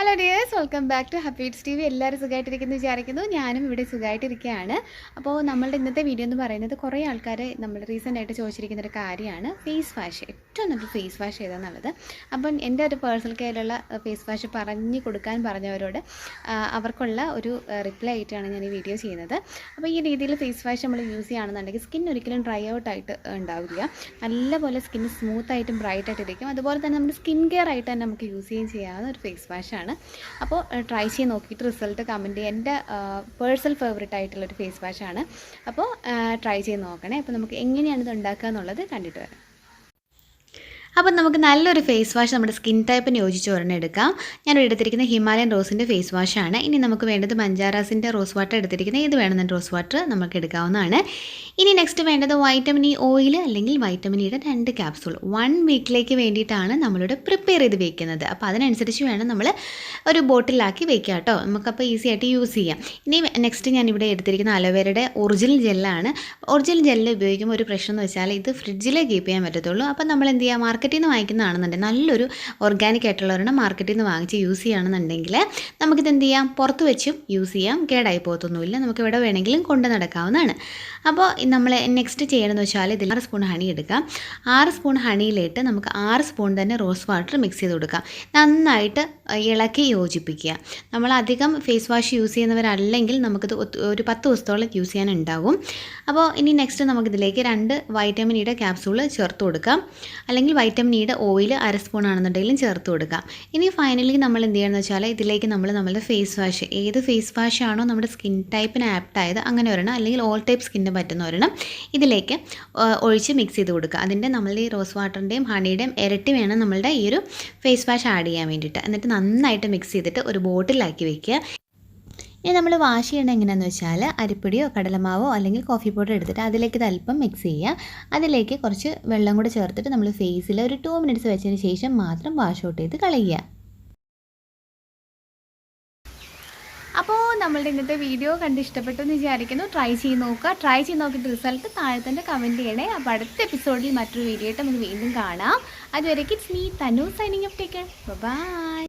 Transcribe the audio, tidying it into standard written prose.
Hello dears, welcome back to happybeadstv. എല്ലാവരും സുഖമായിട്ടിരിക്കുന്നു വിചാരിക്കുന്നു. ഞാനും ഇവിടെ സുഖമായിട്ടിരിക്കുകയാണ്. അപ്പോൾ നമ്മളുടെ ഇന്നത്തെ വീഡിയോ എന്ന് പറയുന്നത് കുറേ ആൾക്കാർ നമ്മൾ റീസെൻ്റ് ആയിട്ട് ചോദിച്ചിരിക്കുന്നൊരു കാര്യമാണ് ഫേസ് വാഷ്. ഏറ്റവും നല്ലൊരു ഫേസ് വാഷ് ഏതാണെന്നുള്ളത്. അപ്പം എൻ്റെ ഒരു പേഴ്സണൽ കെയറിലുള്ള ഫേസ് വാഷ് പറഞ്ഞു കൊടുക്കാൻ പറഞ്ഞവരോട് അവർക്കുള്ള ഒരു റിപ്ലൈ ആയിട്ടാണ് ഞാൻ ഈ വീഡിയോ ചെയ്യുന്നത്. അപ്പോൾ ഈ രീതിയിൽ ഫേസ് വാഷ് നമ്മൾ യൂസ് ചെയ്യുകയാണെന്നുണ്ടെങ്കിൽ സ്കിൻ ഒരിക്കലും ഡ്രൈ ഔട്ടായിട്ട് ഉണ്ടാവില്ല. നല്ലപോലെ സ്കിൻ സ്മൂത്തായിട്ടും ബ്രൈറ്റായിട്ട് ഇരിക്കും. അതുപോലെ തന്നെ നമ്മുടെ സ്കിൻ കെയർ ആയിട്ട് തന്നെ നമുക്ക് യൂസ് ചെയ്യാവുന്ന ഒരു ഫേസ് വാഷാണ്. അപ്പോൾ ട്രൈ ചെയ്ത് നോക്കിയിട്ട് റിസൾട്ട് കമൻറ്റ് ചെയ്യുക. എൻ്റെ പേഴ്സണൽ ഫേവറേറ്റ് ആയിട്ടുള്ളൊരു ഫേസ് വാഷാണ്. അപ്പോൾ ട്രൈ ചെയ്ത് നോക്കണേ. അപ്പോൾ നമുക്ക് എങ്ങനെയാണ് ഇത് ഉണ്ടാക്കുക എന്നുള്ളത് കണ്ടിട്ട് വരാം. അപ്പം നമുക്ക് നല്ലൊരു ഫേസ് വാഷ് നമ്മുടെ സ്കിൻ ടൈപ്പിന് യോജിച്ച് ഒരെണ്ണം എടുക്കാം. ഞാനിവിടെ എടുത്തിരിക്കുന്ന ഹിമാലയൻ റോസിൻ്റെ ഫേസ് വാഷാണ്. ഇനി നമുക്ക് വേണ്ടത് ബഞ്ചാറാസിൻ്റെ റോസ് വാട്ടർ എടുത്തിരിക്കുന്നത്. ഇത് വേണമെന്ന് റോസ് വാട്ടർ നമുക്ക് എടുക്കാവുന്നതാണ്. ഇനി നെക്സ്റ്റ് വേണ്ടത് വൈറ്റമിൻ ഇ ഓയിൽ അല്ലെങ്കിൽ വൈറ്റമിൻ ഇയുടെ 2 ക്യാപ്സൂൾ 1 വീക്കിലേക്ക് വേണ്ടിയിട്ടാണ് നമ്മളിവിടെ പ്രിപ്പയർ ചെയ്ത് വയ്ക്കുന്നത്. അപ്പോൾ അതിനനുസരിച്ച് വേണം നമ്മൾ ഒരു ബോട്ടിലാക്കി വയ്ക്കുക കേട്ടോ. നമുക്കപ്പോൾ ഈസി ആയിട്ട് യൂസ് ചെയ്യാം. ഇനി നെക്സ്റ്റ് ഞാനിവിടെ എടുത്തിരിക്കുന്ന അലോവേരയുടെ ഒറിജിനൽ ജെല്ലാണ്. ഒറിജിനൽ ജെല്ല് ഉപയോഗിക്കുമ്പോൾ ഒരു പ്രശ്നം എന്ന് വെച്ചാൽ ഇത് ഫ്രിഡ്ജിൽ കീപ്പ് ചെയ്യാൻ പറ്റത്തുള്ളൂ. അപ്പോൾ നമ്മൾ എന്ത് ചെയ്യുക, മാർക്കറ്റിൽ നിന്ന് വാങ്ങിക്കുന്നതാണെന്നുണ്ടെങ്കിൽ നല്ലൊരു ഓർഗാനിക് ആയിട്ടുള്ളവരുടെ മാർക്കറ്റിൽ നിന്ന് വാങ്ങിച്ച് യൂസ് ചെയ്യുകയാണെന്നുണ്ടെങ്കിൽ നമുക്കിത് എന്ത് ചെയ്യാം, പുറത്ത് വെച്ചും യൂസ് ചെയ്യാം. കേടായി പോകത്തൊന്നുമില്ല. നമുക്ക് ഇവിടെ വേണമെങ്കിലും കൊണ്ട് നടക്കാവുന്നതാണ്. അപ്പോൾ നമ്മൾ നെക്സ്റ്റ് ചെയ്യണമെന്ന് വെച്ചാൽ ഇതിൽ 6 സ്പൂൺ ഹണി എടുക്കാം. 6 സ്പൂൺ ഹണിയിലിട്ട് നമുക്ക് 6 സ്പൂൺ തന്നെ റോസ് വാട്ടർ മിക്സ് ചെയ്ത് കൊടുക്കാം. നന്നായിട്ട് ഇളക്കി യോജിപ്പിക്കുക. നമ്മൾ അധികം ഫേസ് വാഷ് യൂസ് ചെയ്യുന്നവരല്ലെങ്കിൽ നമുക്കിത് ഒരു 10 ദിവസത്തോളം യൂസ് ചെയ്യാനുണ്ടാവും. അപ്പോൾ ഇനി നെക്സ്റ്റ് നമുക്കിതിലേക്ക് 2 വൈറ്റമിൻ ഇയുടെ ക്യാപ്സൂൾ ചേർത്ത് കൊടുക്കാം. അല്ലെങ്കിൽ വൈറ്റമിൻ ഇയുടെ ഓയിൽ 1/2 സ്പൂൺ ആണെന്നുണ്ടെങ്കിലും ചേർത്ത് കൊടുക്കാം. ഇനി ഫൈനലി നമ്മൾ എന്ത് ചെയ്യണമെന്ന് വെച്ചാൽ ഇതിലേക്ക് നമ്മളുടെ ഫേസ് വാഷ്, ഏത് ഫേസ് വാഷ് ആണോ നമ്മുടെ സ്കിൻ ടൈപ്പിന് ആപ്റ്റായത് അങ്ങനെ ഒരെണ്ണം, അല്ലെങ്കിൽ ഓൾ ടൈപ്പ് സ്കിന്നിന് പറ്റുന്ന ഒരെണ്ണം ഇതിലേക്ക് ഒഴിച്ച് മിക്സ് ചെയ്ത് കൊടുക്കുക. അതിൻ്റെ നമ്മളുടെ ഈ റോസ് വാട്ടറിൻ്റെയും ഹണിയുടെയും ഇരട്ടി വേണം നമ്മളുടെ ഈ ഒരു ഫേസ് വാഷ് ആഡ് ചെയ്യാൻ വേണ്ടിയിട്ട്. എന്നിട്ട് നന്നായിട്ട് മിക്സ് ചെയ്തിട്ട് ഒരു ബോട്ടിലാക്കി വെക്കുക. ഇനി നമ്മൾ വാഷ് ചെയ്യേണ്ടത് എങ്ങനെയാണെന്ന് വെച്ചാൽ അരിപ്പൊടിയോ കടലമാവോ അല്ലെങ്കിൽ കോഫി പൗഡർ എടുത്തിട്ട് അതിലേക്ക് ഇത് അല്പം മിക്സ് ചെയ്യുക. അതിലേക്ക് കുറച്ച് വെള്ളം കൂടെ ചേർത്തിട്ട് നമ്മൾ ഫേസിൽ ഒരു 2 മിനിറ്റ്സ് വെച്ചതിന് ശേഷം മാത്രം വാഷ് ഔട്ട് ചെയ്ത് കളയുക. അപ്പോൾ നമ്മളുടെ ഇന്നത്തെ വീഡിയോ കണ്ട് ഇഷ്ടപ്പെട്ടു എന്ന് വിചാരിക്കുന്നു. ട്രൈ ചെയ്ത് നോക്കുക. ട്രൈ ചെയ്ത് നോക്കിയിട്ട് റിസൾട്ട് താഴെ തന്നെ കമൻറ്റ് ചെയ്യണേ. അപ്പോൾ അടുത്ത എപ്പിസോഡിൽ മറ്റൊരു വീഡിയോ ആയിട്ട് നമുക്ക് വീണ്ടും കാണാം. അതുവരെ it's me Tanu signing off. Take care. By.